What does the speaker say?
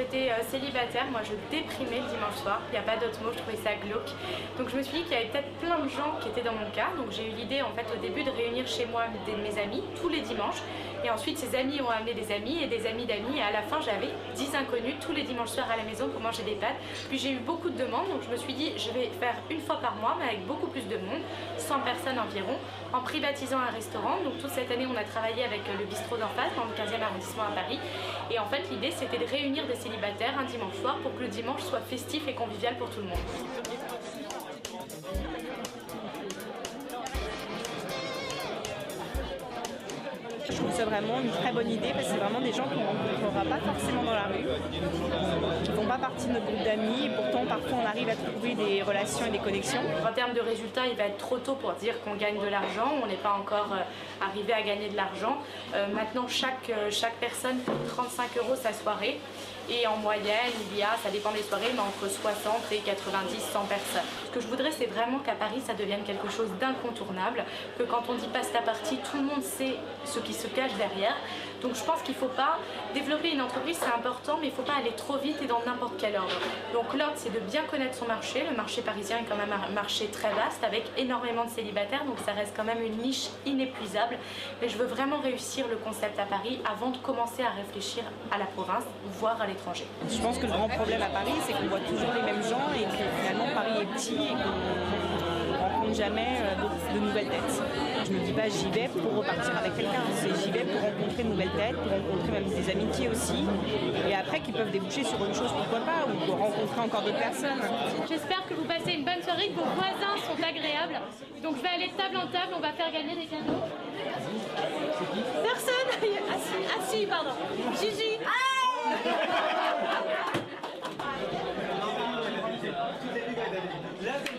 j'étais célibataire, moi je déprimais le dimanche soir, il n'y a pas d'autre mot, je trouvais ça glauque. Donc je me suis dit qu'il y avait peut-être plein de gens qui étaient dans mon cas, donc j'ai eu l'idée en fait au début de réunir chez moi mes amis tous les dimanches. Et ensuite ces amis ont amené des amis et des amis d'amis, et à la fin j'avais 10 inconnus tous les dimanches soirs à la maison pour manger des pâtes. Puis j'ai eu beaucoup de demandes, donc je me suis dit je vais faire une fois par mois mais avec beaucoup plus de monde, 100 personnes environ, en privatisant un restaurant. Donc toute cette année on a travaillé avec le bistrot d'en face dans le 15e arrondissement à Paris, et en fait l'idée c'était de réunir des célibataires un dimanche soir pour que le dimanche soit festif et convivial pour tout le monde. Je trouve ça vraiment une très bonne idée parce que c'est vraiment des gens qu'on ne rencontrera pas forcément dans la rue, qui ne font pas partie de notre groupe d'amis, et pourtant parfois on arrive à trouver des relations et des connexions. En termes de résultats, il va être trop tôt pour dire qu'on gagne de l'argent, on n'est pas encore arrivé à gagner de l'argent. Maintenant chaque personne paye 35 € sa soirée. Et en moyenne, il y a, ça dépend des soirées, mais entre 60 et 90, 100 personnes. Ce que je voudrais, c'est vraiment qu'à Paris, ça devienne quelque chose d'incontournable, que quand on dit pasta party, tout le monde sait ce qui se cache derrière. Donc je pense qu'il ne faut pas développer une entreprise, c'est important, mais il ne faut pas aller trop vite et dans n'importe quel ordre. Donc l'ordre, c'est de bien connaître son marché. Le marché parisien est quand même un marché très vaste, avec énormément de célibataires, donc ça reste quand même une niche inépuisable. Mais je veux vraiment réussir le concept à Paris avant de commencer à réfléchir à la province, voire à l'étranger. Je pense que le grand problème à Paris, c'est qu'on voit toujours les mêmes gens et que finalement Paris est petit et qu'on ne rencontre jamais de nouvelles têtes. Je me dis pas j'y vais pour repartir avec quelqu'un, c'est j'y vais pour rencontrer de nouvelles têtes, pour rencontrer même des amitiés aussi, et après qui peuvent déboucher sur autre chose, pourquoi pas, ou pour rencontrer encore d'autres personnes. J'espère que vous passez une bonne soirée, que vos voisins sont agréables. Donc je vais aller de table en table, on va faire gagner des cadeaux. Personne. Ah si, pardon. Gigi. Là, c'est